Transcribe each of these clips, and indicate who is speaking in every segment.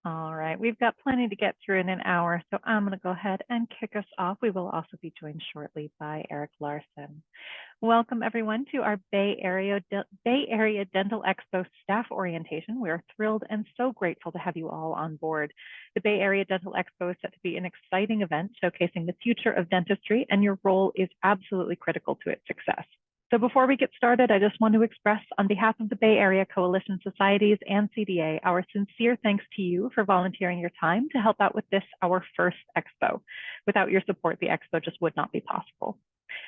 Speaker 1: All right, we've got plenty to get through in an hour, so I'm going to go ahead and kick us off. We will also be joined shortly by Eric Larson. Welcome everyone to our Bay Area Dental Expo staff orientation. We are thrilled and so grateful to have you all on board. The Bay Area Dental Expo is set to be an exciting event showcasing the future of dentistry, and your role is absolutely critical to its success. So before we get started, I just want to express on behalf of the Bay Area Coalition Societies and CDA, our sincere thanks to you for volunteering your time to help out with this, our first expo. Without your support, the expo just would not be possible.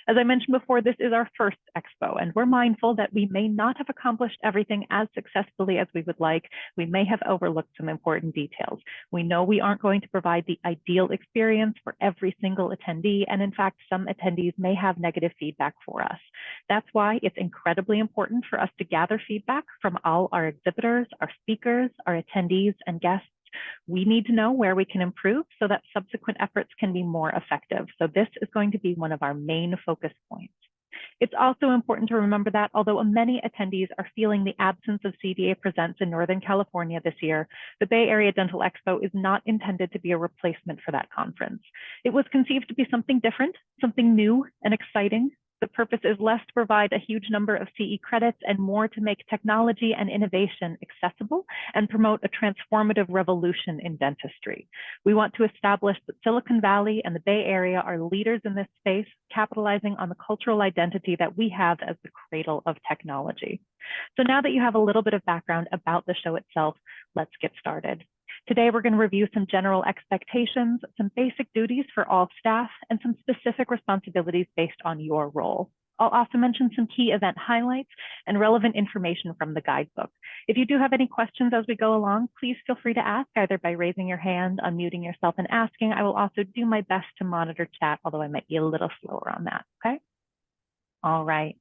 Speaker 1: As I mentioned before, this is our first expo, and we're mindful that we may not have accomplished everything as successfully as we would like. We may have overlooked some important details. We know we aren't going to provide the ideal experience for every single attendee, and in fact, some attendees may have negative feedback for us. That's why it's incredibly important for us to gather feedback from all our exhibitors, our speakers, our attendees, and guests. We need to know where we can improve so that subsequent efforts can be more effective. So this is going to be one of our main focus points. It's also important to remember that although many attendees are feeling the absence of CDA Presents in Northern California this year, the Bay Area Dental Expo is not intended to be a replacement for that conference. It was conceived to be something different, something new and exciting. The purpose is less to provide a huge number of CE credits and more to make technology and innovation accessible and promote a transformative revolution in dentistry. We want to establish that Silicon Valley and the Bay Area are leaders in this space, capitalizing on the cultural identity that we have as the cradle of technology. So now that you have a little bit of background about the show itself, let's get started. Today, we're going to review some general expectations, some basic duties for all staff, and some specific responsibilities based on your role. I'll also mention some key event highlights and relevant information from the guidebook. If you do have any questions as we go along, please feel free to ask either by raising your hand, unmuting yourself, and asking. I will also do my best to monitor chat, although I might be a little slower on that, okay? All right.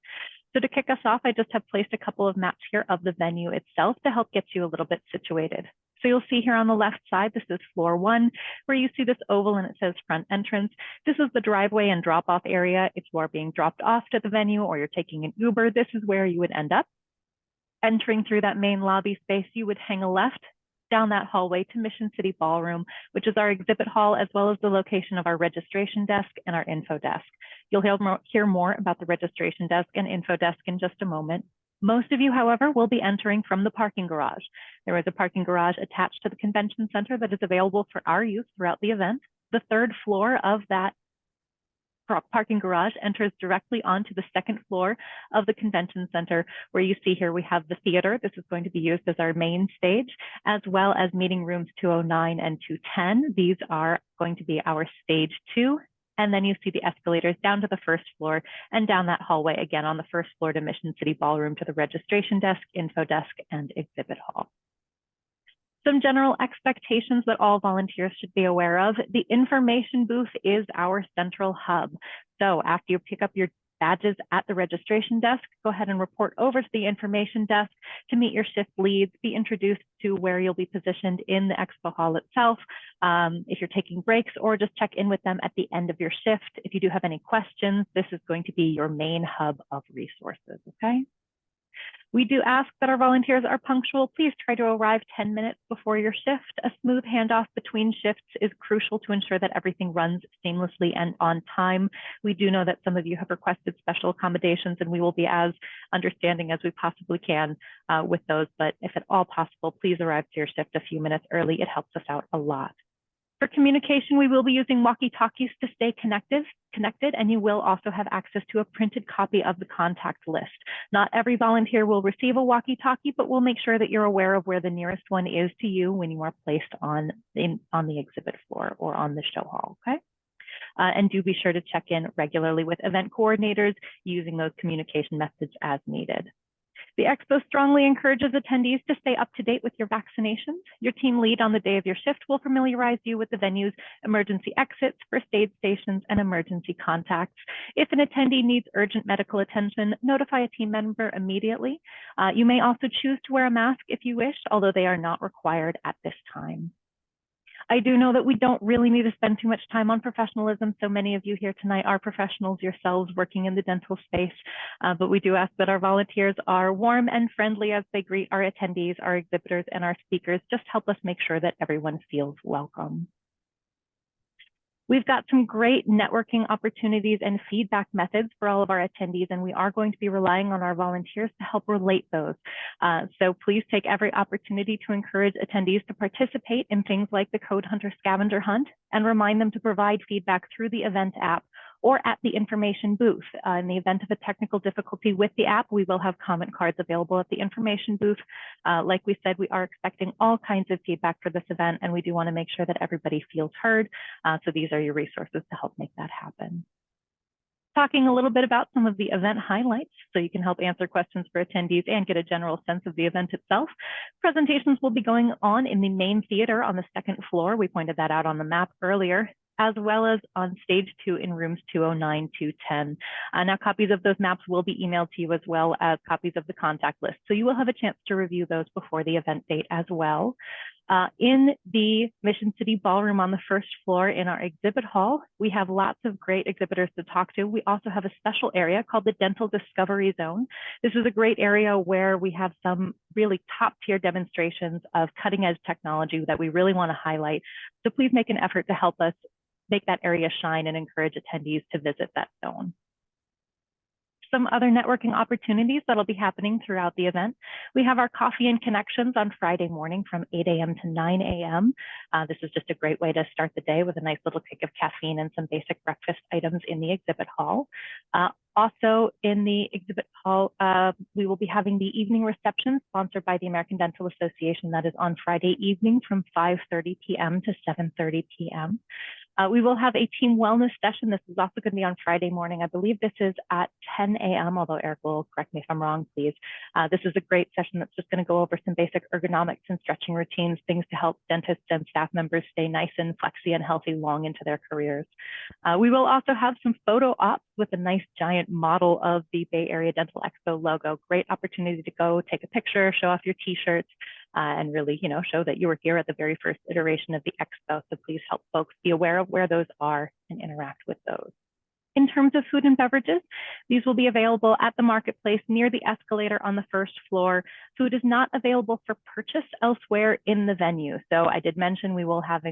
Speaker 1: So to kick us off, I just have placed a couple of maps here of the venue itself to help get you a little bit situated. So you'll see here on the left side, this is floor 1, where you see this oval and it says front entrance. This is the driveway and drop-off area. If you are being dropped off to the venue or you're taking an Uber, this is where you would end up. Entering through that main lobby space, you would hang a left down that hallway to Mission City Ballroom, which is our exhibit hall, as well as the location of our registration desk and our info desk. You'll hear more about the registration desk and info desk in just a moment. Most of you, however, will be entering from the parking garage. There is a parking garage attached to the convention center that is available for our use throughout the event. The third floor of that parking garage enters directly onto the second floor of the convention center, where you see here we have the theater. This is going to be used as our main stage, as well as meeting rooms 209 and 210. These are going to be our stage 2. And then you see the escalators down to the first floor and down that hallway again on the first floor to Mission City Ballroom to the registration desk, info desk, and exhibit hall. Some general expectations that all volunteers should be aware of. The information booth is our central hub. So after you pick up your badges at the registration desk, go ahead and report over to the information desk to meet your shift leads, be introduced to where you'll be positioned in the expo hall itself. If you're taking breaks, or just check in with them at the end of your shift. If you do have any questions, this is going to be your main hub of resources, okay? We do ask that our volunteers are punctual. Please try to arrive 10 minutes before your shift. A smooth handoff between shifts is crucial to ensure that everything runs seamlessly and on time. We do know that some of you have requested special accommodations, and we will be as understanding as we possibly can with those. But if at all possible, please arrive to your shift a few minutes early. It helps us out a lot. For communication, we will be using walkie-talkies to stay connected, and you will also have access to a printed copy of the contact list. Not every volunteer will receive a walkie-talkie, but we'll make sure that you're aware of where the nearest one is to you when you are placed on the exhibit floor or on the show hall, okay? And do be sure to check in regularly with event coordinators using those communication methods as needed. The Expo strongly encourages attendees to stay up to date with your vaccinations. Your team lead on the day of your shift will familiarize you with the venue's emergency exits, first aid stations, and emergency contacts. If an attendee needs urgent medical attention, notify a team member immediately. You may also choose to wear a mask if you wish, although they are not required at this time. I do know that we don't really need to spend too much time on professionalism. So many of you here tonight are professionals yourselves working in the dental space, but we do ask that our volunteers are warm and friendly as they greet our attendees, our exhibitors, and our speakers. Just help us make sure that everyone feels welcome. We've got some great networking opportunities and feedback methods for all of our attendees, and we are going to be relying on our volunteers to help relate those. So please take every opportunity to encourage attendees to participate in things like the Code Hunter Scavenger Hunt and remind them to provide feedback through the event app or at the information booth. In the event of a technical difficulty with the app, we will have comment cards available at the information booth. Like we said, we are expecting all kinds of feedback for this event, and we do want to make sure that everybody feels heard. So these are your resources to help make that happen. Talking a little bit about some of the event highlights so you can help answer questions for attendees and get a general sense of the event itself. Presentations will be going on in the main theater on the second floor. We pointed that out on the map earlier, as well as on stage 2 in rooms 209, 210. Now copies of those maps will be emailed to you as well as copies of the contact list. So you will have a chance to review those before the event date as well. In the Mission City Ballroom on the first floor in our exhibit hall, we have lots of great exhibitors to talk to. We also have a special area called the Dental Discovery Zone. This is a great area where we have some really top tier demonstrations of cutting edge technology that we really want to highlight. So please make an effort to help us make that area shine and encourage attendees to visit that zone. Some other networking opportunities that'll be happening throughout the event. We have our Coffee and Connections on Friday morning from 8 a.m. to 9 a.m. This is just a great way to start the day with a nice little kick of caffeine and some basic breakfast items in the exhibit hall. Also in the exhibit hall, we will be having the evening reception sponsored by the American Dental Association. That is on Friday evening from 5:30 p.m. to 7:30 p.m. We will have a team wellness session. This is also going to be on Friday morning. I believe this is at 10 a.m., although Eric will correct me if I'm wrong, please. This is a great session that's just going to go over some basic ergonomics and stretching routines, things to help dentists and staff members stay nice and flexy and healthy long into their careers. We will also have some photo ops with a nice giant model of the Bay Area Dental Expo logo. Great opportunity to go take a picture, show off your t-shirts, and really, show that you were here at the very first iteration of the expo. So please help folks be aware of where those are and interact with those. In terms of food and beverages, these will be available at the marketplace near the escalator on the first floor. Food is not available for purchase elsewhere in the venue. So I did mention we will have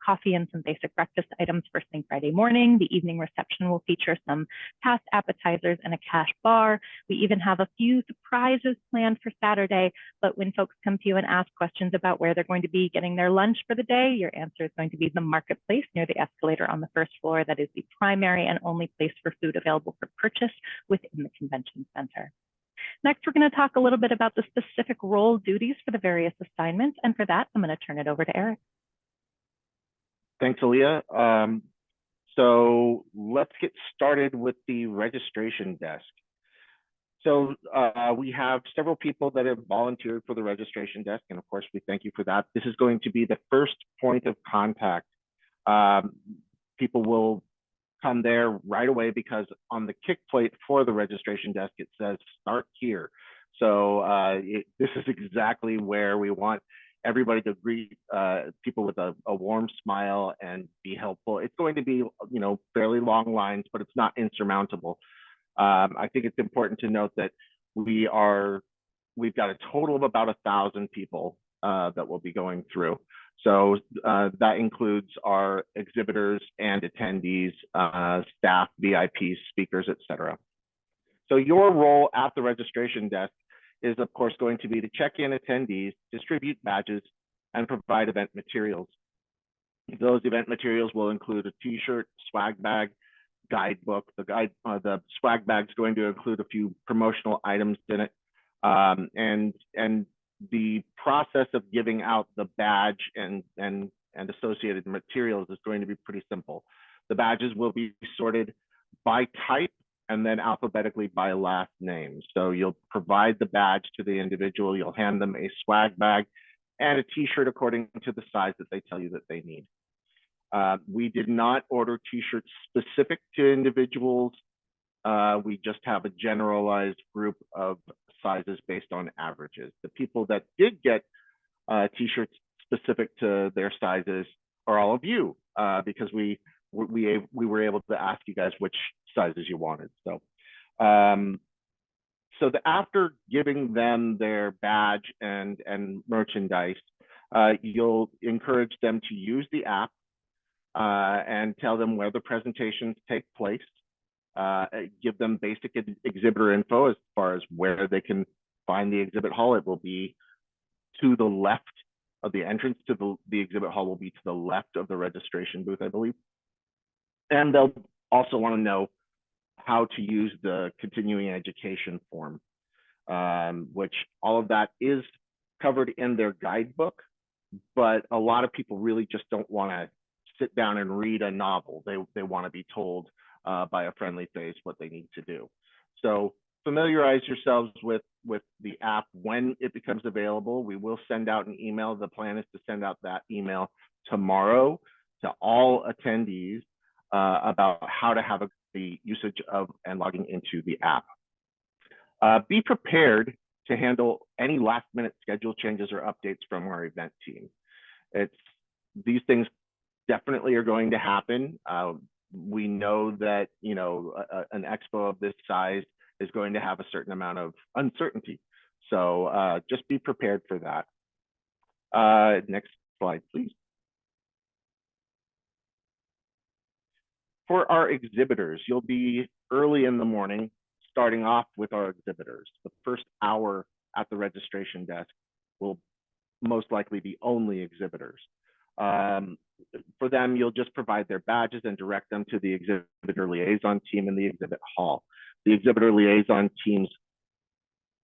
Speaker 1: coffee and some basic breakfast items first thing Friday morning. The evening reception will feature some past appetizers and a cash bar. We even have a few surprises planned for Saturday, but when folks come to you and ask questions about where they're going to be getting their lunch for the day, your answer is going to be the marketplace near the escalator on the first floor. That is the primary and only place for food available for purchase within the convention center. Next, we're going to talk a little bit about the specific role duties for the various assignments. And for that, I'm going to turn it over to Eric.
Speaker 2: Thanks, Aaliyah. So let's get started with the registration desk. So we have several people that have volunteered for the registration desk, and of course, we thank you for that. This is going to be the first point of contact. People will come there right away because on the kick plate for the registration desk, it says start here. So this is exactly where we want everybody to greet people with a warm smile and be helpful. It's going to be, fairly long lines, but it's not insurmountable. I think it's important to note that we've got a total of about 1,000 people that will be going through. So that includes our exhibitors and attendees, staff, VIPs, speakers, etc. So your role at the registration desk is, of course, going to be to check in attendees, distribute badges, and provide event materials. Those event materials will include a t-shirt, swag bag, guidebook. The swag bag is going to include a few promotional items in it. And the process of giving out the badge and associated materials is going to be pretty simple. The badges will be sorted by type and then alphabetically by last name. So you'll provide the badge to the individual, you'll hand them a swag bag and a t-shirt according to the size that they tell you that they need. We did not order t-shirts specific to individuals. We just have a generalized group of sizes based on averages. The people that did get t-shirts specific to their sizes or all of you, because we were able to ask you guys which sizes you wanted. So after giving them their badge and merchandise, you'll encourage them to use the app and tell them where the presentations take place. Give them basic exhibitor info as far as where they can find the exhibit hall. It will be to the left of the entrance to the exhibit hall, will be to the left of the registration booth, I believe. And they'll also want to know how to use the continuing education form, which all of that is covered in their guidebook, but a lot of people really just don't want to sit down and read a novel. They want to be told by a friendly face what they need to do. So familiarize yourselves with the app when it becomes available. We will send out an email. The plan is to send out that email tomorrow to all attendees about how to have the usage of and logging into the app. Be prepared to handle any last minute schedule changes or updates from our event team. These things definitely are going to happen. We know that, you know, an expo of this size is going to have a certain amount of uncertainty. So just be prepared for that. Next slide, please. For our exhibitors, you'll be early in the morning, starting off with our exhibitors. The first hour at the registration desk will most likely be only exhibitors. For them, you'll just provide their badges and direct them to the exhibitor liaison team in the exhibit hall. The exhibitor liaison team's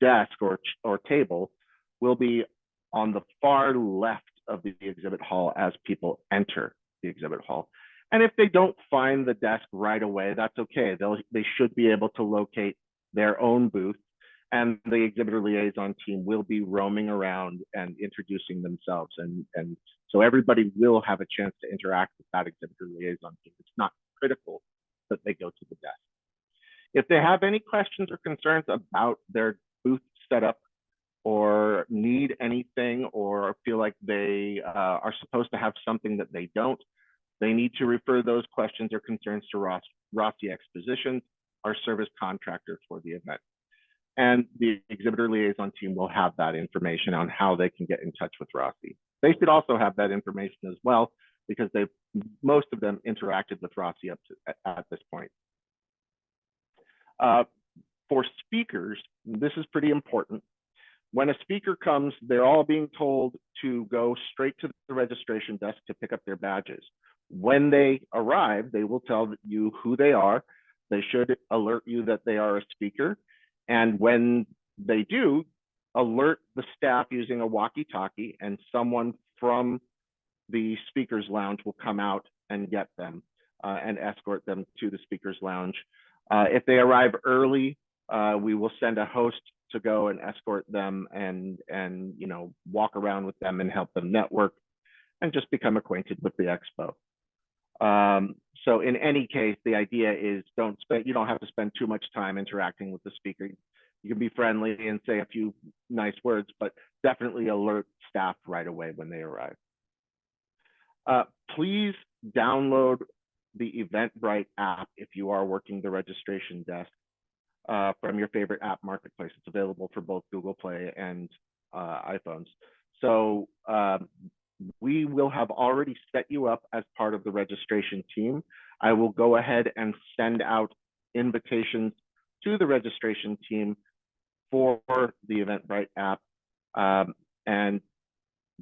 Speaker 2: desk or table will be on the far left of the exhibit hall as people enter the exhibit hall. And if they don't find the desk right away, that's okay. They should be able to locate their own booth, and the exhibitor liaison team will be roaming around and introducing themselves. And so everybody will have a chance to interact with that exhibitor liaison team. It's not critical that they go to the desk. If they have any questions or concerns about their booth setup, or need anything, or feel like they are supposed to have something that they don't, they need to refer those questions or concerns to Rossi Expositions, our service contractor for the event. And the exhibitor liaison team will have that information on how they can get in touch with Rossi. They should also have that information as well, because most of them interacted with Rossi at this point. For speakers, this is pretty important. When a speaker comes, they're all being told to go straight to the registration desk to pick up their badges. When they arrive, they will tell you who they are. They should alert you that they are a speaker. And when they do, alert the staff using a walkie-talkie, and someone from the speaker's lounge will come out and get them and escort them to the speaker's lounge. If they arrive early, we will send a host to go and escort them and you know, walk around with them and help them network and just become acquainted with the expo. So in any case, the idea is you don't have to spend too much time interacting with the speaker. You can be friendly and say a few nice words, but definitely alert staff right away when they arrive. Please download the Eventbrite app if you are working the registration desk from your favorite app marketplace. It's available for both Google Play and iPhones. So we will have already set you up as part of the registration team. I will go ahead and send out invitations to the registration team for the Eventbrite app. And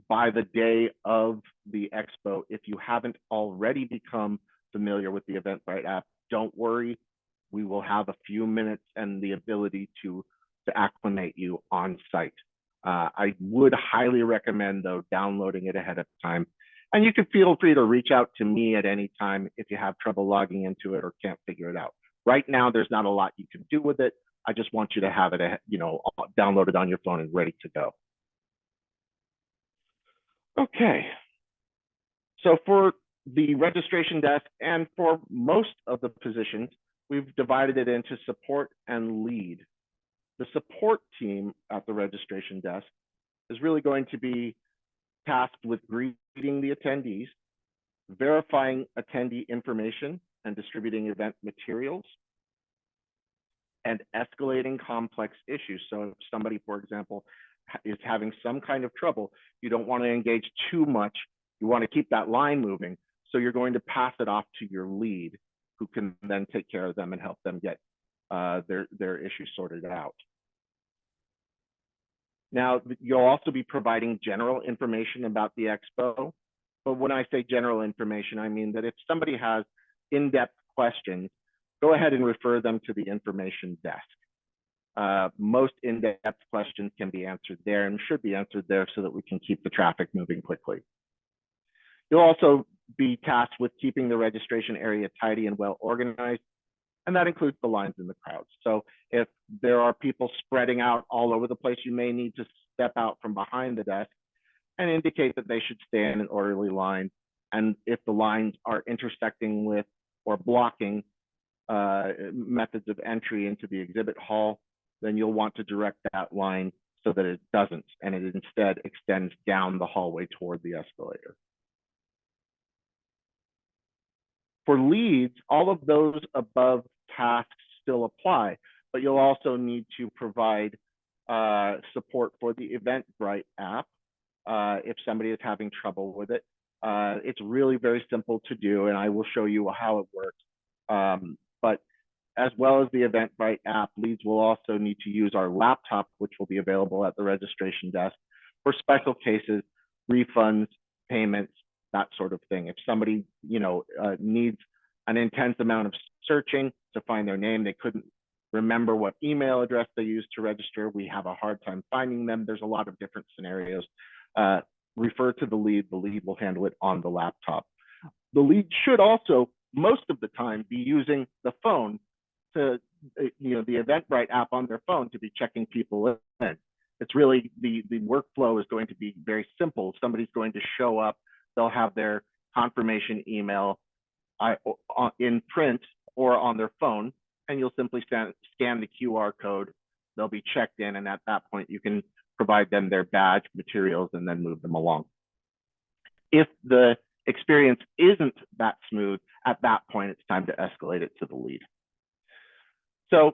Speaker 2: by the day of the expo, if you haven't already become familiar with the Eventbrite app, don't worry. We will have a few minutes and the ability to acclimate you on site. I would highly recommend, though, downloading it ahead of time. And you can feel free to reach out to me at any time if you have trouble logging into it or can't figure it out. Right now, there's not a lot you can do with it. I just want you to have it, you know, downloaded on your phone and ready to go. Okay. So for the registration desk and for most of the positions, we've divided it into support and lead. The support team at the registration desk is really going to be tasked with greeting the attendees, verifying attendee information and distributing event materials, and escalating complex issues. So if somebody, for example, is having some kind of trouble, you don't want to engage too much. You want to keep that line moving. So you're going to pass it off to your lead, who can then take care of them and help them get their issues sorted out. Now, you'll also be providing general information about the expo. But when I say general information, I mean that if somebody has in-depth questions, go ahead and refer them to the information desk. Most in-depth questions can be answered there and should be answered there so that we can keep the traffic moving quickly. You'll also be tasked with keeping the registration area tidy and well organized, and that includes the lines in the crowds. So if there are people spreading out all over the place, you may need to step out from behind the desk and indicate that they should stay in an orderly line. And if the lines are intersecting with or blocking methods of entry into the exhibit hall, then you'll want to direct that line so that it doesn't, and it instead extends down the hallway toward the escalator. For leads, all of those above tasks still apply, but you'll also need to provide support for the Eventbrite app if somebody is having trouble with it. It's really very simple to do, and I will show you how it works. But as well as the Eventbrite app, leads will also need to use our laptop, which will be available at the registration desk for special cases, refunds, payments, that sort of thing. If somebody, needs an intense amount of searching to find their name, they couldn't remember what email address they used to register, we have a hard time finding them. There's a lot of different scenarios. Refer to the lead will handle it on the laptop. The lead should also, most of the time, be using the phone to, the Eventbrite app on their phone to be checking people in. It's really, the workflow is going to be very simple. Somebody's going to show up, they'll have their confirmation email in print or on their phone, and you'll simply scan the QR code. They'll be checked in, and at that point, you can provide them their badge materials and then move them along. If the experience isn't that smooth, at that point, it's time to escalate it to the lead. So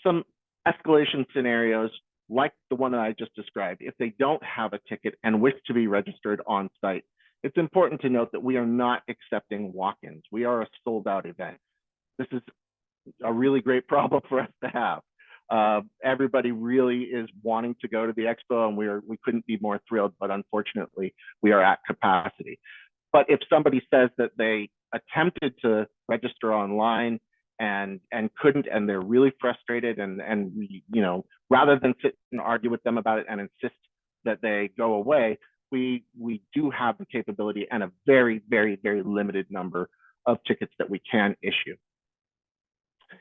Speaker 2: some escalation scenarios, like the one that I just described, if they don't have a ticket and wish to be registered on site, it's important to note that we are not accepting walk-ins. We are a sold-out event. This is a really great problem for us to have. Everybody really is wanting to go to the expo, and we couldn't be more thrilled, but unfortunately, we are at capacity. But if somebody says that they attempted to register online and couldn't, and they're really frustrated, and we, rather than sit and argue with them about it and insist that they go away, we do have the capability and a very, very, very limited number of tickets that we can issue.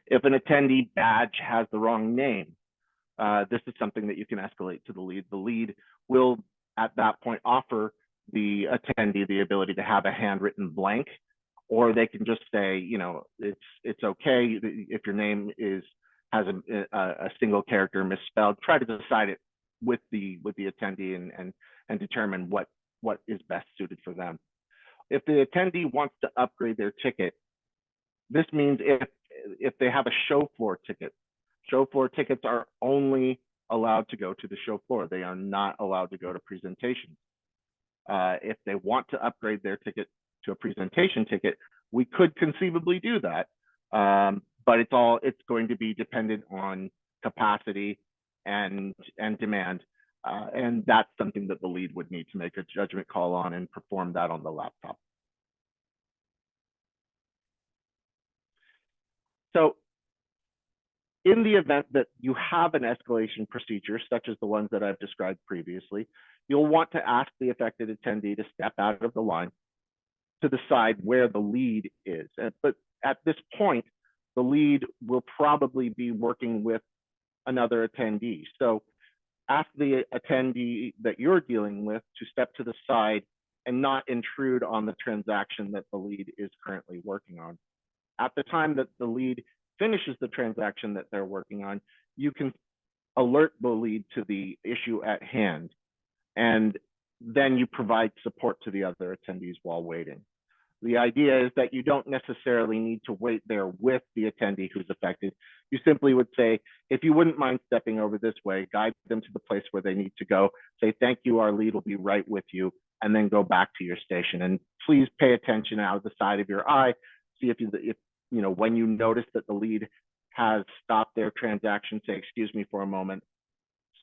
Speaker 2: If an attendee badge has the wrong name, this is something that you can escalate to the lead. The lead will, at that point, offer the attendee the ability to have a handwritten blank, or they can just say, it's okay if your name has a single character misspelled. Try to decide it with the attendee and determine what is best suited for them. If the attendee wants to upgrade their ticket, this means if they have a show floor ticket, show floor tickets are only allowed to go to the show floor. They are not allowed to go to presentations. If they want to upgrade their ticket to a presentation ticket, we could conceivably do that, but it's going to be dependent on capacity and demand, and that's something that the lead would need to make a judgment call on and perform that on the laptop. So in the event that you have an escalation procedure, such as the ones that I've described previously, you'll want to ask the affected attendee to step out of the line to decide where the lead is. But at this point, the lead will probably be working with another attendee. So ask the attendee that you're dealing with to step to the side and not intrude on the transaction that the lead is currently working on. At the time that the lead finishes the transaction that they're working on, you can alert the lead to the issue at hand, and then you provide support to the other attendees while waiting. The idea is that you don't necessarily need to wait there with the attendee who's affected. You simply would say, if you wouldn't mind stepping over this way, guide them to the place where they need to go, say, thank you, our lead will be right with you, and then go back to your station. And please pay attention out of the side of your eye. See if when you notice that the lead has stopped their transaction, say, excuse me for a moment,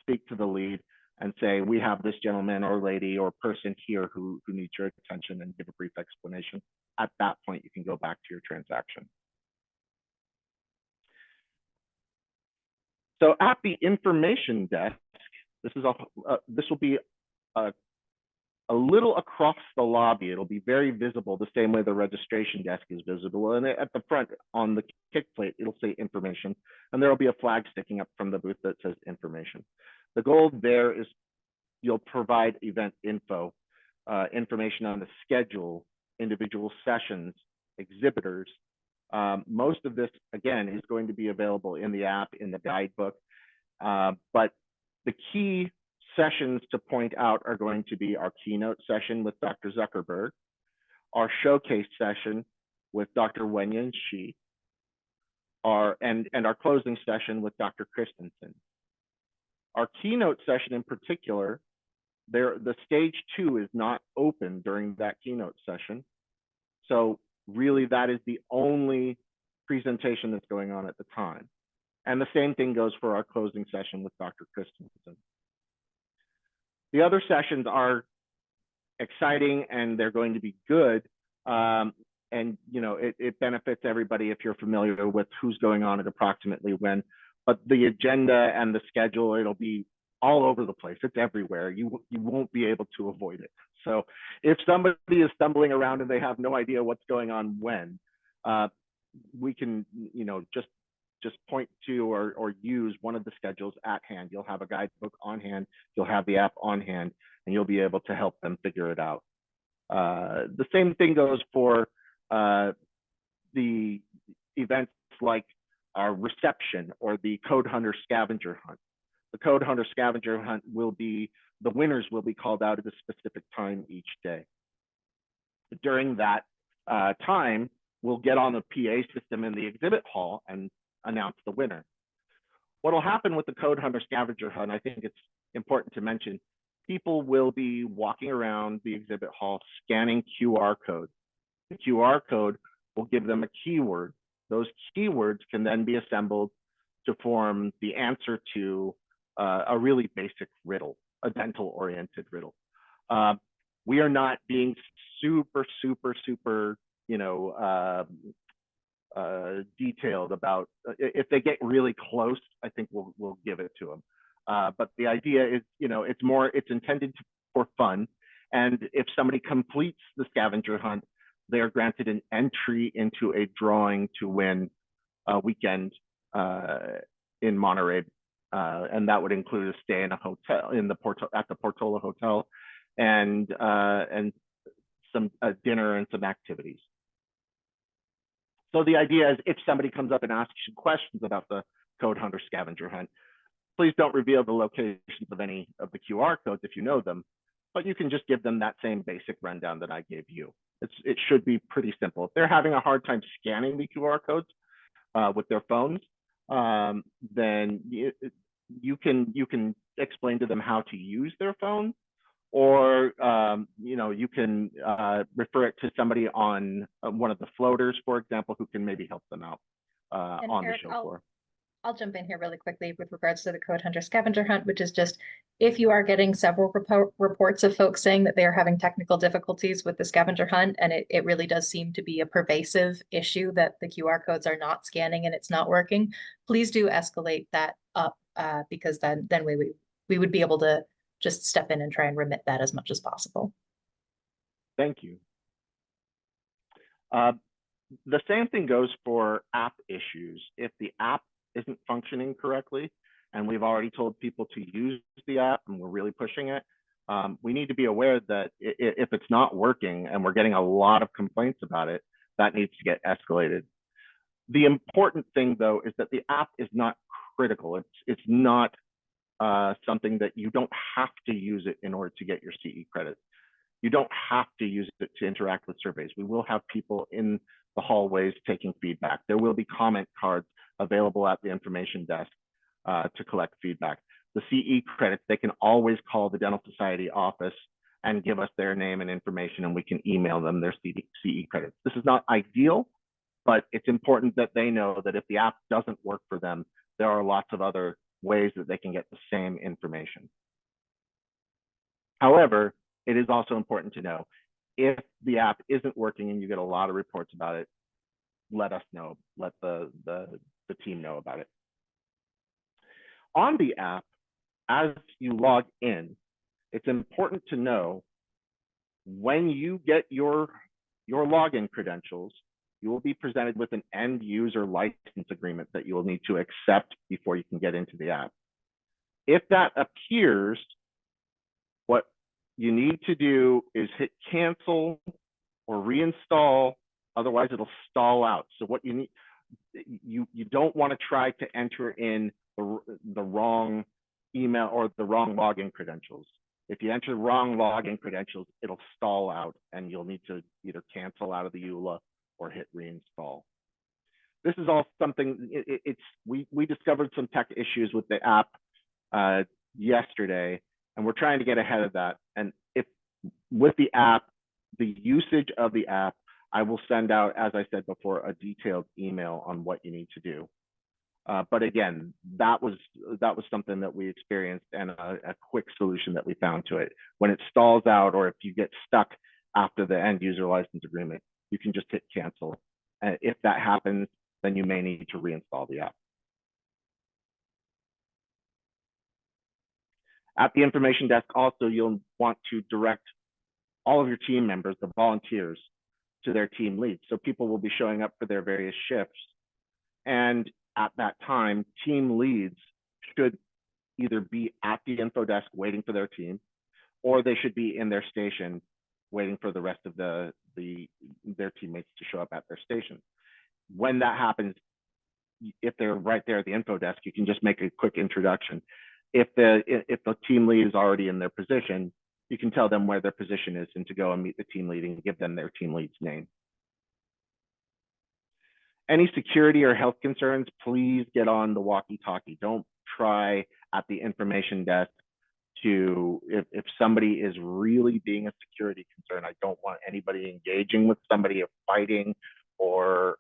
Speaker 2: speak to the lead and say, we have this gentleman or lady or person here who needs your attention, and give a brief explanation. At that point, you can go back to your transaction. So at the information desk, this will be a little across the lobby. It'll be very visible, the same way the registration desk is visible. And at the front on the kick plate, it'll say information, and there'll be a flag sticking up from the booth that says information. The goal there is you'll provide event info, information on the schedule, individual sessions, exhibitors. Most of this, again, is going to be available in the app, in the guidebook. But the key sessions to point out are going to be our keynote session with Dr. Zuckerberg, our showcase session with Dr. Wenyan Shi, and our closing session with Dr. Christensen. Our keynote session in particular, the stage 2 is not open during that keynote session. So really that is the only presentation that's going on at the time. And the same thing goes for our closing session with Dr. Christensen. The other sessions are exciting and they're going to be good. And it benefits everybody if you're familiar with who's going on at approximately when. But the agenda and the schedule, it'll be all over the place. It's everywhere. You won't be able to avoid it. So if somebody is stumbling around and they have no idea what's going on when, we can just point to or use one of the schedules at hand. You'll have a guidebook on hand, you'll have the app on hand, and you'll be able to help them figure it out. The same thing goes for the events like our reception or the Code Hunter scavenger hunt. The Code Hunter scavenger hunt the winners will be called out at a specific time each day. During that time, we'll get on the PA system in the exhibit hall and announce the winner. What will happen with the Code Hunter scavenger hunt, I think it's important to mention, people will be walking around the exhibit hall scanning QR codes. The QR code will give them a keyword. Those keywords can then be assembled to form the answer to a really basic riddle, a dental-oriented riddle. We are not being super detailed about. If they get really close, I think we'll give it to them. But the idea is, it's intended for fun. And if somebody completes the scavenger hunt, they are granted an entry into a drawing to win a weekend in Monterey, and that would include a stay in a hotel at the Portola Hotel, and some dinner and some activities. So the idea is, if somebody comes up and asks you questions about the Code Hunter scavenger hunt, please don't reveal the locations of any of the QR codes if you know them, but you can just give them that same basic rundown that I gave you. It should be pretty simple. If they're having a hard time scanning the QR codes with their phones, then you can explain to them how to use their phone, or you can refer it to somebody on one of the floaters, for example, who can maybe help them out on
Speaker 3: Eric,
Speaker 2: the show floor.
Speaker 3: I'll jump in here really quickly with regards to the Code Hunter scavenger hunt, which is just, if you are getting several reports of folks saying that they are having technical difficulties with the scavenger hunt, and it really does seem to be a pervasive issue that the QR codes are not scanning and it's not working, please do escalate that up, because then we would be able to just step in and try and remit that as much as possible.
Speaker 2: Thank you. The same thing goes for app issues. If the app isn't functioning correctly, and we've already told people to use the app and we're really pushing it, we need to be aware that if it's not working and we're getting a lot of complaints about it, that needs to get escalated. The important thing, though, is that the app is not critical. It's not something that you don't have to use it in order to get your CE credit. You don't have to use it to interact with surveys. We will have people in the hallways taking feedback. There will be comment cards available at the information desk to collect feedback. The CE credits, they can always call the Dental Society office and give us their name and information, and we can email them their CE credits. This is not ideal, but it's important that they know that if the app doesn't work for them, there are lots of other ways that they can get the same information. However, it is also important to know if the app isn't working and you get a lot of reports about it, let us know, let the team know about it. On the app, as you log in, it's important to know when you get your login credentials, you will be presented with an end user license agreement that you will need to accept before you can get into the app. If that appears, what you need to do is hit cancel or reinstall, otherwise it'll stall out. So what you need, you don't want to try to enter in the wrong email or the wrong login credentials. If you enter the wrong login credentials, it'll stall out and you'll need to either cancel out of the EULA or hit reinstall. This is all something, we discovered some tech issues with the app yesterday, and we're trying to get ahead of that. And if with the app, the usage of the app, I will send out, as I said before, a detailed email on what you need to do. But again, that was something that we experienced and a quick solution that we found to it. When it stalls out or if you get stuck after the end user license agreement, you can just hit cancel. And if that happens, then you may need to reinstall the app. At the information desk also, you'll want to direct all of your team members, the volunteers, to their team leads. So people will be showing up for their various shifts. And at that time, team leads should either be at the info desk waiting for their team, or they should be in their station waiting for the rest of their teammates to show up at their station. When that happens, if they're right there at the info desk, you can just make a quick introduction. If the team lead is already in their position, you can tell them where their position is and to go and meet the team lead and give them their team lead's name. Any security or health concerns, please get on the walkie-talkie. Don't try at the information desk to, if somebody is really being a security concern, I don't want anybody engaging with somebody or fighting or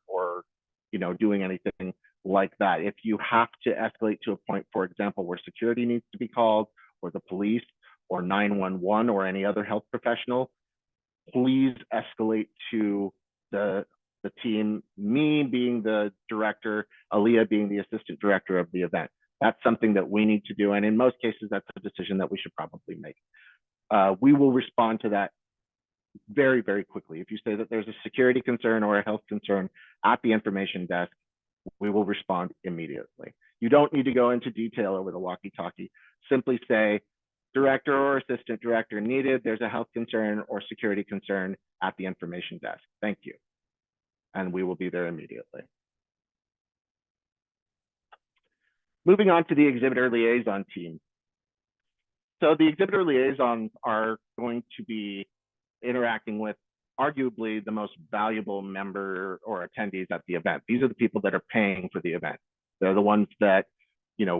Speaker 2: doing anything like that. If you have to escalate to a point, for example, where security needs to be called, or the police, or 911, or any other health professional, please escalate to the team, me being the director, Aaliyah being the assistant director of the event. That's something that we need to do. And in most cases, that's a decision that we should probably make. We will respond to that very, very quickly. If you say that there's a security concern or a health concern at the information desk, we will respond immediately. You don't need to go into detail over the walkie-talkie. Simply say, director or assistant director needed, there's a health concern or security concern at the information desk. Thank you. And we will be there immediately. Moving on to the exhibitor liaison team. So the exhibitor liaisons are going to be interacting with arguably the most valuable member or attendees at the event. These are the people that are paying for the event. They're the ones that,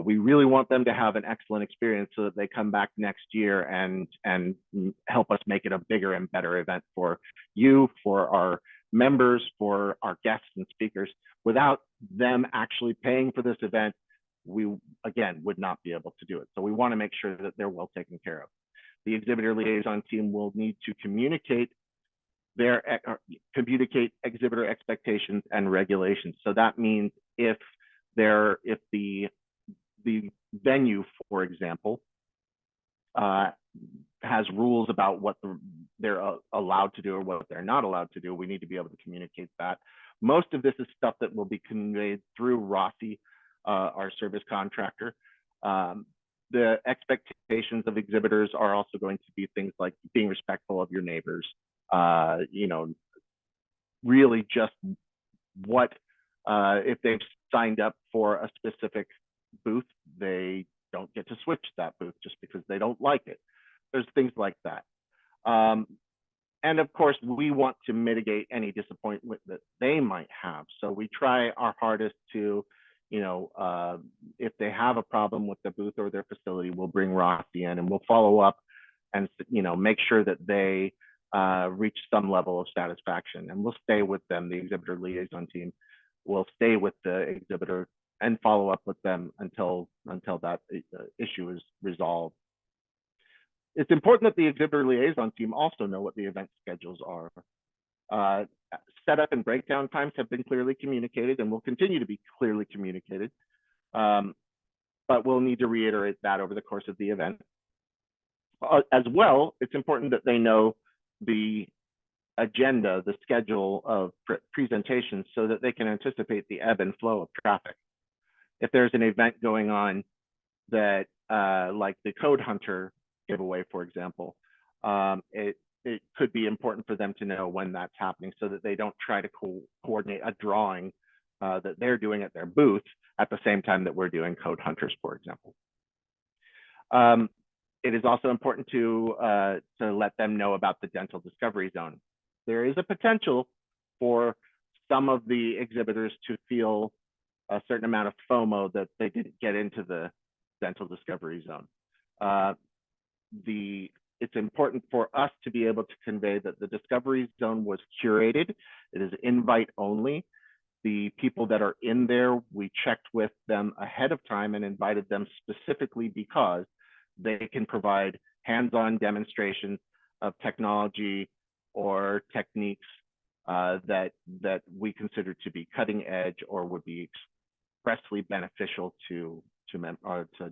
Speaker 2: we really want them to have an excellent experience so that they come back next year and help us make it a bigger and better event for you, for our members, for our guests and speakers. Without them actually paying for this event, we, again, would not be able to do it. So we want to make sure that they're well taken care of. The exhibitor liaison team will need to communicate exhibitor expectations and regulations. So that means if the venue, for example, has rules about what they're allowed to do or what they're not allowed to do, we need to be able to communicate that. Most of this is stuff that will be conveyed through Rossi, our service contractor. The expectations of exhibitors are also going to be things like being respectful of your neighbors, really just what, if they've signed up for a specific booth, they don't get to switch that booth just because they don't like it. There's things like that. And of course, we want to mitigate any disappointment that they might have. So we try our hardest to, if they have a problem with the booth or their facility, we'll bring Rossi in and we'll follow up and, make sure that they reach some level of satisfaction. And we'll stay with them, the exhibitor liaison team will stay with the exhibitor and follow up with them until that issue is resolved. It's important that the exhibitor liaison team also know what the event schedules are. Setup and breakdown times have been clearly communicated and will continue to be clearly communicated, but we'll need to reiterate that over the course of the event. As well, it's important that they know the agenda, the schedule of presentations so that they can anticipate the ebb and flow of traffic. If there's an event going on that, like the Code Hunter giveaway, for example, it could be important for them to know when that's happening so that they don't try to coordinate a drawing that they're doing at their booth at the same time that we're doing Code Hunters, for example. It is also important to let them know about the dental discovery zone. There is a potential for some of the exhibitors to feel a certain amount of FOMO that they didn't get into the dental discovery zone. It's important for us to be able to convey that the discovery zone was curated. It is invite only. The people that are in there, we checked with them ahead of time and invited them specifically because they can provide hands-on demonstrations of technology or techniques that we consider to be cutting edge or would be expressly beneficial to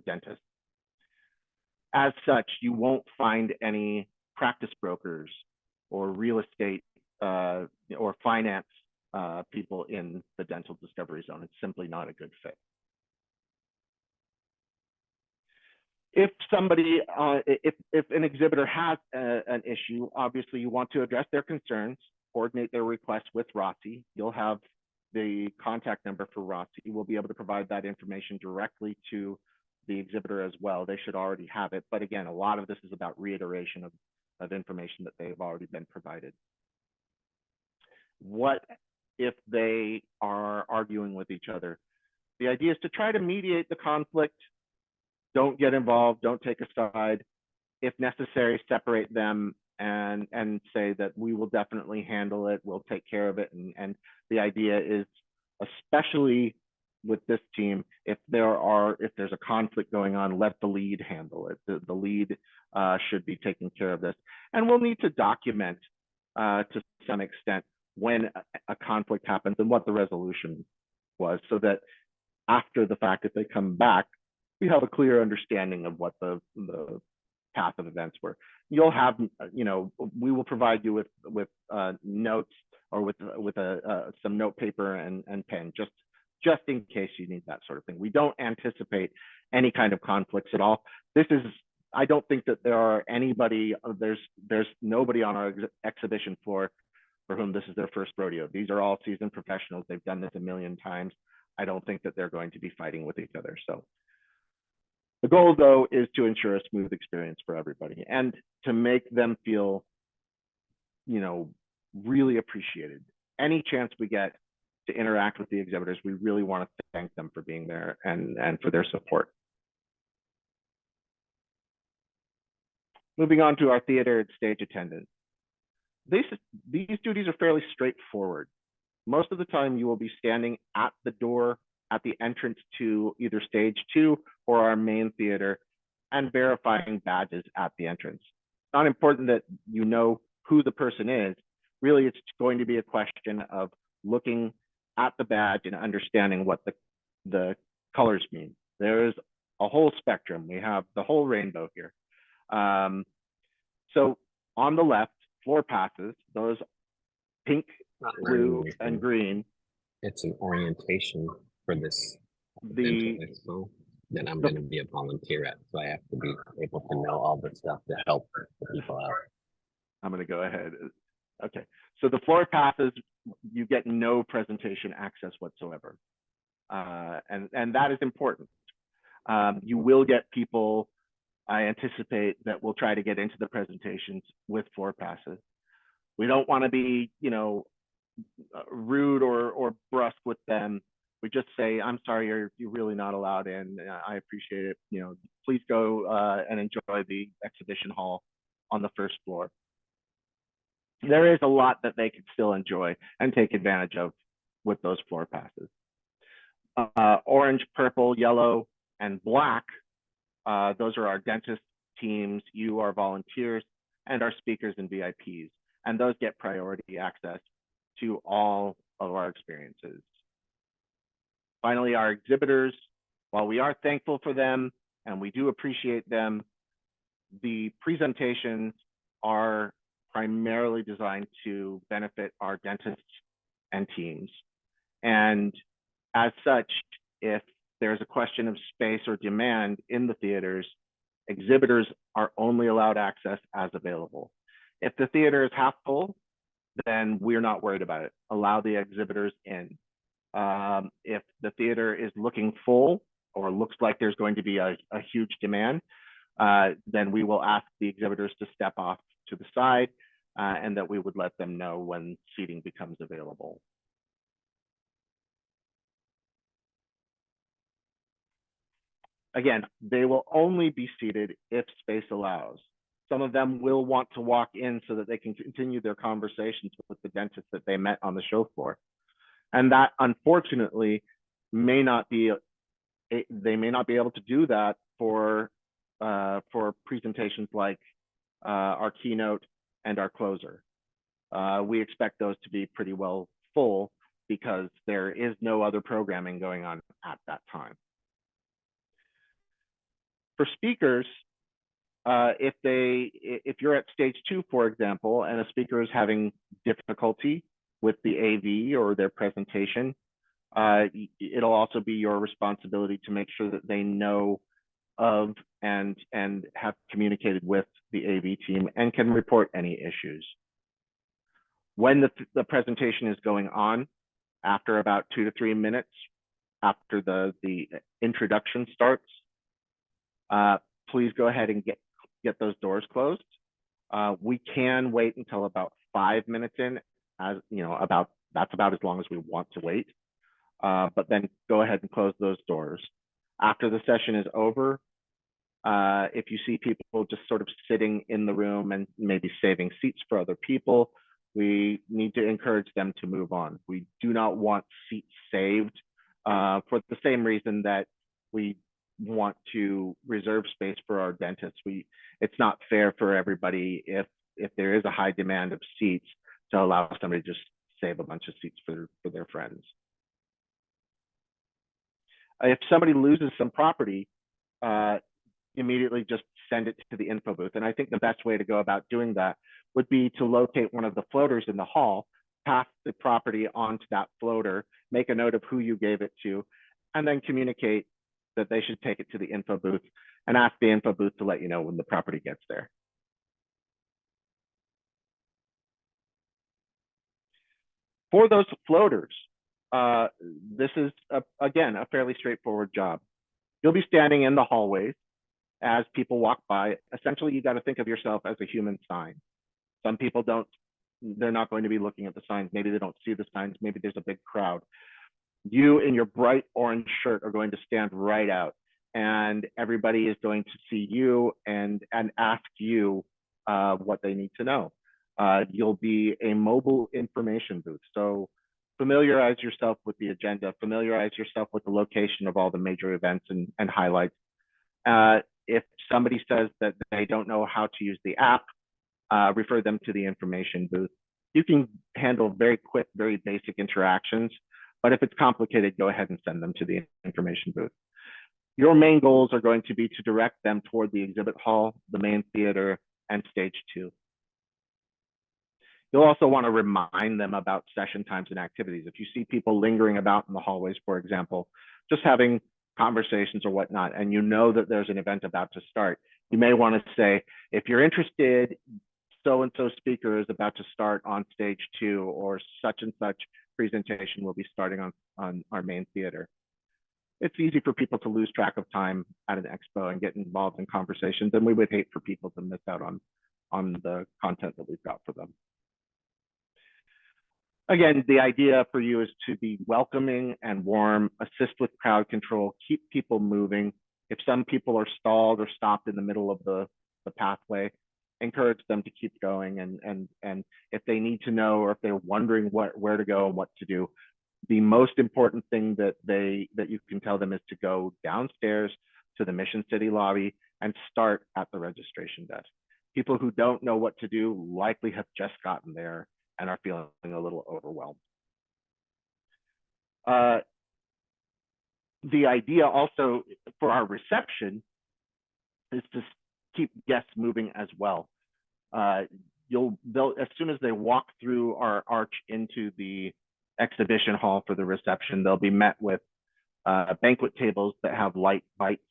Speaker 2: dentists. As such, you won't find any practice brokers or real estate or finance people in the dental discovery zone. It's simply not a good fit. If somebody, if an exhibitor has an issue, obviously you want to address their concerns, coordinate their request with Rossi. You'll have the contact number for Rossi. We'll be able to provide that information directly to the exhibitor as well. They should already have it. But again, a lot of this is about reiteration of information that they've already been provided. What if they are arguing with each other? The idea is to try to mediate the conflict. Don't get involved, don't take a side. If necessary, separate them and say that we will definitely handle it, we'll take care of it. And the idea is, especially with this team, if there's a conflict going on, let the lead handle it. The lead should be taking care of this. And we'll need to document to some extent when a conflict happens and what the resolution was, so that after the fact, if they come back, we have a clear understanding of what the path of events were. You'll have, we will provide you with notes or with some note paper and pen, just in case you need that sort of thing. We don't anticipate any kind of conflicts at all. I don't think that there's nobody on our exhibition floor for whom this is their first rodeo. These are all seasoned professionals. They've done this a million times. I don't think that they're going to be fighting with each other. So the goal, though, is to ensure a smooth experience for everybody and to make them feel, really appreciated. Any chance we get to interact with the exhibitors, we really want to thank them for being there and for their support. Moving on to our theater and stage attendance. These duties are fairly straightforward. Most of the time you will be standing at the door at the entrance to either stage 2 or our main theater and verifying badges at the entrance. It's not important that you know who the person is. Really, it's going to be a question of looking at the badge and understanding what the colors mean. There's a whole spectrum. We have the whole rainbow here. So on the left, floor passes, those pink, blue, and green.
Speaker 4: It's an orientation for this dental expo that I'm going to be a volunteer at, so I have to be able to know all the stuff to help the people out.
Speaker 2: I'm going to go ahead. Okay, so the floor passes, you get no presentation access whatsoever, and that is important. You will get people, I anticipate, that will try to get into the presentations with floor passes. We don't want to be, rude or brusque with them. We just say, I'm sorry, you're really not allowed in. I appreciate it. Please go and enjoy the exhibition hall on the first floor. There is a lot that they can still enjoy and take advantage of with those floor passes. Orange, purple, yellow, and black, those are our dentist teams, you, our volunteers, and our speakers and VIPs. And those get priority access to all of our experiences. Finally, our exhibitors, while we are thankful for them and we do appreciate them, the presentations are primarily designed to benefit our dentists and teams. And as such, if there's a question of space or demand in the theaters, exhibitors are only allowed access as available. If the theater is half full, then we're not worried about it. Allow the exhibitors in. If the theater is looking full or looks like there's going to be a huge demand, then we will ask the exhibitors to step off to the side and that we would let them know when seating becomes available. Again, they will only be seated if space allows. Some of them will want to walk in so that they can continue their conversations with the dentist that they met on the show floor. And that, unfortunately, they may not be able to do that for presentations like our keynote and our closer. We expect those to be pretty well full because there is no other programming going on at that time. For speakers, if you're at stage 2, for example, and a speaker is having difficulty with the AV or their presentation, it'll also be your responsibility to make sure that they know of and have communicated with the AV team and can report any issues. When the presentation is going on, after about 2 to 3 minutes after the introduction starts, please go ahead and get those doors closed. We can wait until about 5 minutes in, that's about as long as we want to wait. But then go ahead and close those doors. After the session is over, if you see people just sort of sitting in the room and maybe saving seats for other people, we need to encourage them to move on. We do not want seats saved for the same reason that we want to reserve space for our dentists. It's not fair for everybody if there is a high demand of seats to allow somebody to just save a bunch of seats for their friends. If somebody loses some property, immediately just send it to the info booth. And I think the best way to go about doing that would be to locate one of the floaters in the hall, pass the property onto that floater, make a note of who you gave it to, and then communicate that they should take it to the info booth and ask the info booth to let you know when the property gets there. For those floaters, this is, again, a fairly straightforward job. You'll be standing in the hallways as people walk by. Essentially, you got to think of yourself as a human sign. Some people they're not going to be looking at the signs. Maybe they don't see the signs. Maybe there's a big crowd. You in your bright orange shirt are going to stand right out, and everybody is going to see you and ask you what they need to know. You'll be a mobile information booth. So familiarize yourself with the agenda, familiarize yourself with the location of all the major events and highlights. If somebody says that they don't know how to use the app, refer them to the information booth. You can handle very quick, very basic interactions, but if it's complicated, go ahead and send them to the information booth. Your main goals are going to be to direct them toward the exhibit hall, the main theater, and stage 2. You'll also want to remind them about session times and activities. If you see people lingering about in the hallways, for example, just having conversations or whatnot, and you know that there's an event about to start, you may want to say, if you're interested, so-and-so speaker is about to start on stage 2, or such and such presentation will be starting on our main theater. It's easy for people to lose track of time at an expo and get involved in conversations, and we would hate for people to miss out on the content that we've got for them. again, the idea for you is to be welcoming and warm, assist with crowd control, keep people moving. If some people are stalled or stopped in the middle of the pathway, encourage them to keep going. And if they need to know, or if they're wondering where to go and what to do, the most important thing that you can tell them is to go downstairs to the Mission City lobby and start at the registration desk. People who don't know what to do likely have just gotten there and are feeling a little overwhelmed. The idea also for our reception is to keep guests moving as well. They'll as soon as they walk through our arch into the exhibition hall for the reception, they'll be met with banquet tables that have light bites.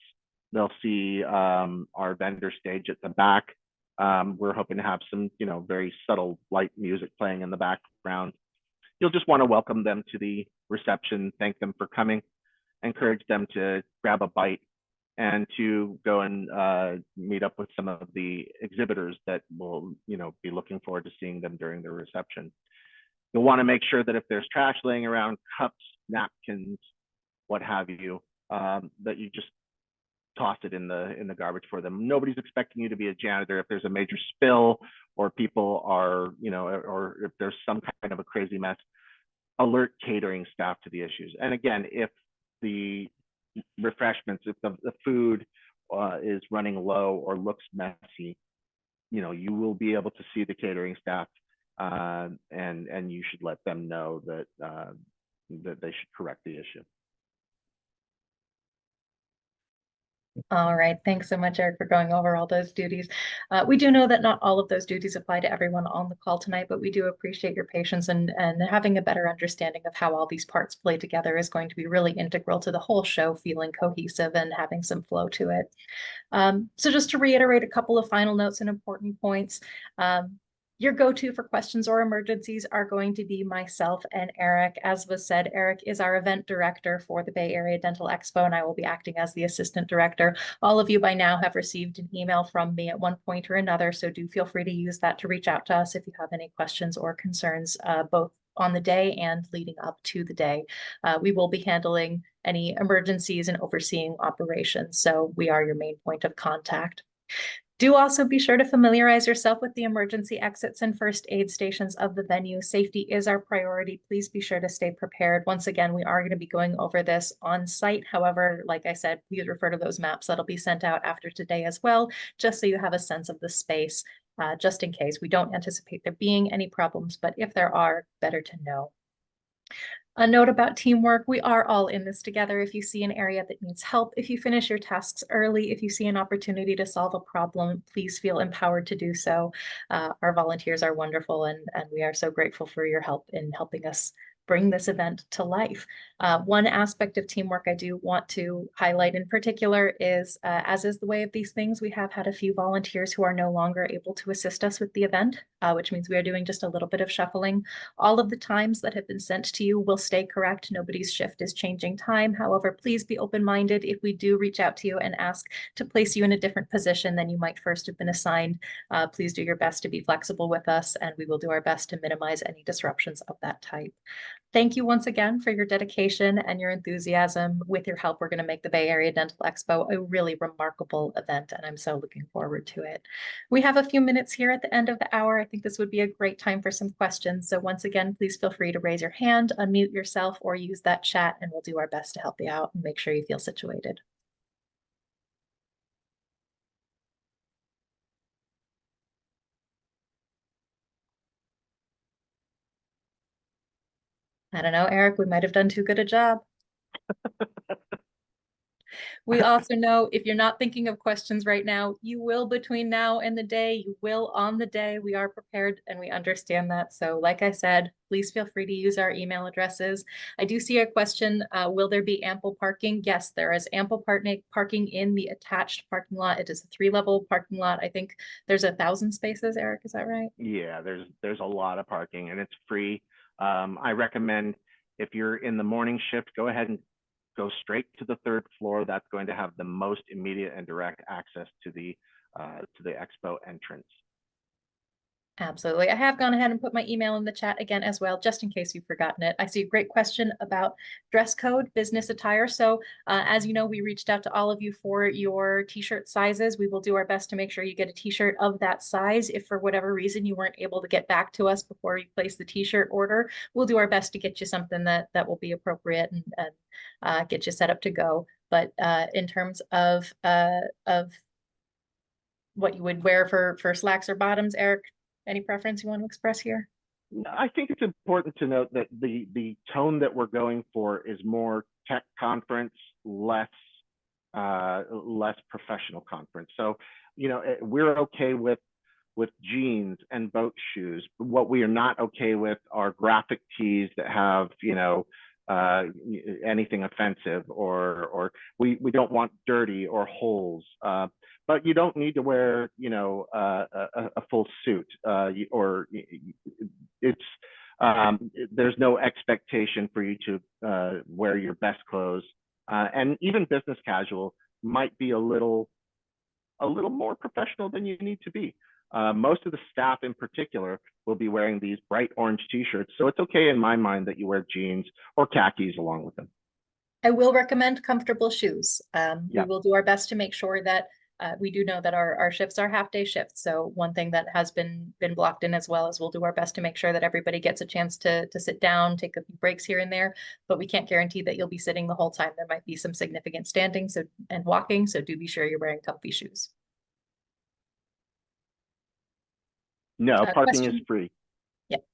Speaker 2: They'll see our vendor stage at the back. We're hoping to have some, very subtle light music playing in the background. You'll just want to welcome them to the reception, thank them for coming, encourage them to grab a bite, and to go and meet up with some of the exhibitors that will, be looking forward to seeing them during the reception. You'll want to make sure that if there's trash laying around, cups, napkins, what have you, that you just toss it in the garbage for them. Nobody's expecting you to be a janitor. If there's a major spill, or people are, or if there's some kind of a crazy mess, alert catering staff to the issues. And again, if the refreshments, if the food is running low or looks messy, you will be able to see the catering staff, and you should let them know that that they should correct the issue.
Speaker 3: All right, thanks so much, Eric, for going over all those duties. We do know that not all of those duties apply to everyone on the call tonight, but we do appreciate your patience, and having a better understanding of how all these parts play together is going to be really integral to the whole show feeling cohesive and having some flow to it. So just to reiterate a couple of final notes and important points. Your go-to for questions or emergencies are going to be myself and Eric. As was said, Eric is our event director for the Bay Area Dental Expo, and I will be acting as the assistant director. All of you by now have received an email from me at one point or another, so do feel free to use that to reach out to us if you have any questions or concerns, both on the day and leading up to the day. We will be handling any emergencies and overseeing operations, so we are your main point of contact. Do also be sure to familiarize yourself with the emergency exits and first aid stations of the venue. Safety is our priority. Please be sure to stay prepared. Once again, we are going to be going over this on site. However, like I said, please refer to those maps that'll be sent out after today as well, just so you have a sense of the space, just in case. We don't anticipate there being any problems, but if there are, better to know. A note about teamwork, we are all in this together. If you see an area that needs help, if you finish your tasks early, if you see an opportunity to solve a problem, please feel empowered to do so. Our volunteers are wonderful, and we are so grateful for your help in helping us bring this event to life. One aspect of teamwork I do want to highlight in particular is, as is the way of these things, we have had a few volunteers who are no longer able to assist us with the event, which means we are doing just a little bit of shuffling. All of the times that have been sent to you will stay correct. Nobody's shift is changing time. However, please be open-minded if we do reach out to you and ask to place you in a different position than you might first have been assigned. Please do your best to be flexible with us, and we will do our best to minimize any disruptions of that type. Thank you once again for your dedication and your enthusiasm. With your help, we're going to make the Bay Area Dental Expo a really remarkable event, and I'm so looking forward to it. We have a few minutes here at the end of the hour. I think this would be a great time for some questions. So once again, please feel free to raise your hand, unmute yourself, or use that chat, and we'll do our best to help you out and make sure you feel situated. I don't know, Eric, we might have done too good a job. We also know if you're not thinking of questions right now, you will between now and the day, you will on the day. We are prepared and we understand that. So like I said, please feel free to use our email addresses. I do see a question, will there be ample parking? Yes, there is ample parking in the attached parking lot. It is a 3-level parking lot. I think there's 1,000 spaces, Eric, is that right?
Speaker 2: Yeah, there's a lot of parking and it's free. I recommend if you're in the morning shift, go ahead and go straight to the 3rd floor. That's going to have the most immediate and direct access to the expo entrance.
Speaker 3: Absolutely. I have gone ahead and put my email in the chat again as well, just in case you've forgotten it. I see a great question about dress code, business attire. So as you know, we reached out to all of you for your t-shirt sizes. We will do our best to make sure you get a t-shirt of that size. If for whatever reason you weren't able to get back to us before you place the t-shirt order, we'll do our best to get you something that will be appropriate and get you set up to go. But in terms of what you would wear for slacks or bottoms, Eric, any preference you want to express here?
Speaker 2: I think it's important to note that the tone that we're going for is more tech conference, less professional conference. So, we're okay with jeans and boat shoes. What we are not okay with are graphic tees that have, anything offensive, or we don't want dirty or holes. But you don't need to wear, a full suit, or it's there's no expectation for you to wear your best clothes, and even business casual might be a little more professional than you need to be. Most of the staff in particular will be wearing these bright orange t-shirts, so it's okay in my mind that you wear jeans or khakis along with them.
Speaker 3: I will recommend comfortable shoes. We
Speaker 2: Yeah.
Speaker 3: will do our best to make sure that we do know that our shifts are half-day shifts. So one thing that has been blocked in as well is we'll do our best to make sure that everybody gets a chance to sit down, take a few breaks here and there, but we can't guarantee that you'll be sitting the whole time. There might be some significant standing and walking, so do be sure you're wearing comfy shoes.
Speaker 2: No, parking
Speaker 3: Question?
Speaker 2: is free.
Speaker 3: Yep.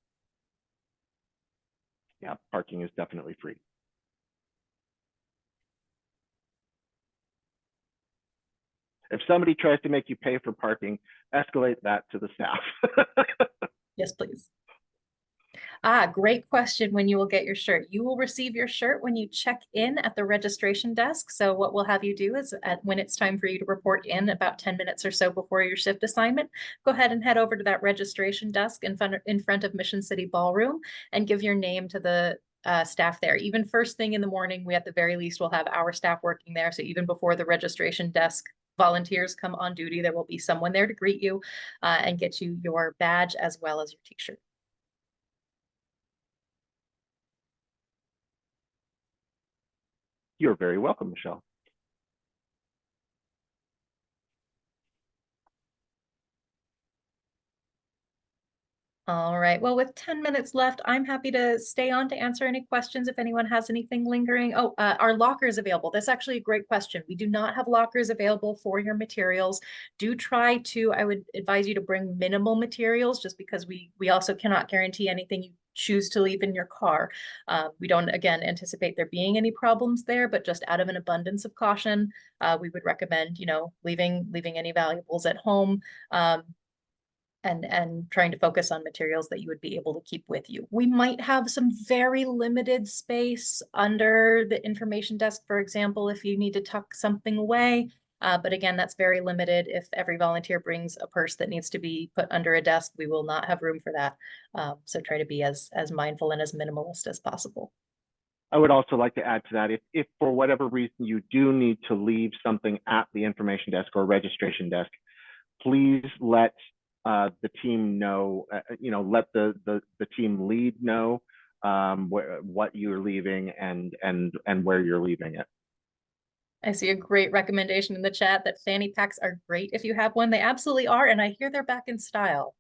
Speaker 2: Yeah, parking is definitely free. If somebody tries to make you pay for parking, escalate that to the staff.
Speaker 3: Yes, please. Great question when you will get your shirt. You will receive your shirt when you check in at the registration desk. So what we'll have you do is when it's time for you to report in about 10 minutes or so before your shift assignment, go ahead and head over to that registration desk in front of Mission City Ballroom and give your name to the staff there. Even first thing in the morning, we at the very least will have our staff working there. So even before the registration desk volunteers come on duty, there will be someone there to greet you and get you your badge as well as your t-shirt.
Speaker 2: You're very welcome, Michelle.
Speaker 3: All right. Well, with 10 minutes left, I'm happy to stay on to answer any questions if anyone has anything lingering. Oh, are lockers available? That's actually a great question. We do not have lockers available for your materials. Do try to, I would advise you to bring minimal materials just because we also cannot guarantee anything you choose to leave in your car. We don't, again, anticipate there being any problems there, but just out of an abundance of caution, we would recommend, leaving any valuables at home. And trying to focus on materials that you would be able to keep with you. We might have some very limited space under the information desk, for example, if you need to tuck something away. But again, that's very limited. If every volunteer brings a purse that needs to be put under a desk, we will not have room for that. So try to be as mindful and as minimalist as possible.
Speaker 2: I would also like to add to that, if for whatever reason you do need to leave something at the information desk or registration desk, please let the team know, let the team lead know what you're leaving and where you're leaving it.
Speaker 3: I see a great recommendation in the chat that fanny packs are great if you have one. They absolutely are, and I hear they're back in style.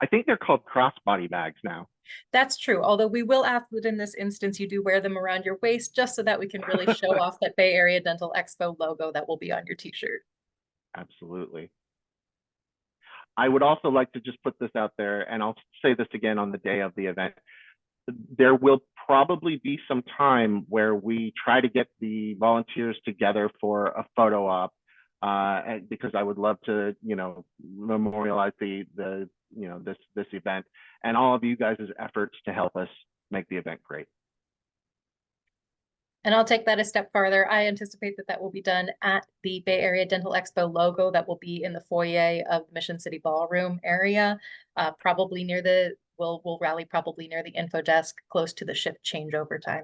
Speaker 2: I think they're called crossbody bags now.
Speaker 3: That's true, although we will ask that in this instance you do wear them around your waist just so that we can really show off that Bay Area Dental Expo logo that will be on your t-shirt.
Speaker 2: Absolutely. I would also like to just put this out there, and I'll say this again on the day of the event. There will probably be some time where we try to get the volunteers together for a photo op, because I would love to, memorialize this event and all of you guys' efforts to help us make the event great.
Speaker 3: And I'll take that a step farther. I anticipate that will be done at the Bay Area Dental Expo logo that will be in the foyer of Mission City Ballroom area, probably near we'll rally probably near the info desk, close to the shift changeover time.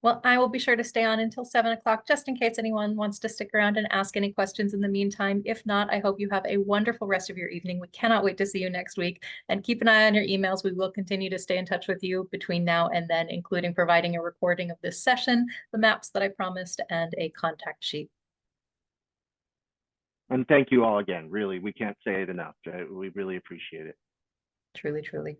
Speaker 3: Well, I will be sure to stay on until 7 o'clock, just in case anyone wants to stick around and ask any questions in the meantime. If not, I hope you have a wonderful rest of your evening. We cannot wait to see you next week, and keep an eye on your emails. We will continue to stay in touch with you between now and then, including providing a recording of this session, the maps that I promised, and a contact sheet.
Speaker 2: And thank you all again. Really, we can't say it enough. We really appreciate it.
Speaker 3: Truly, truly.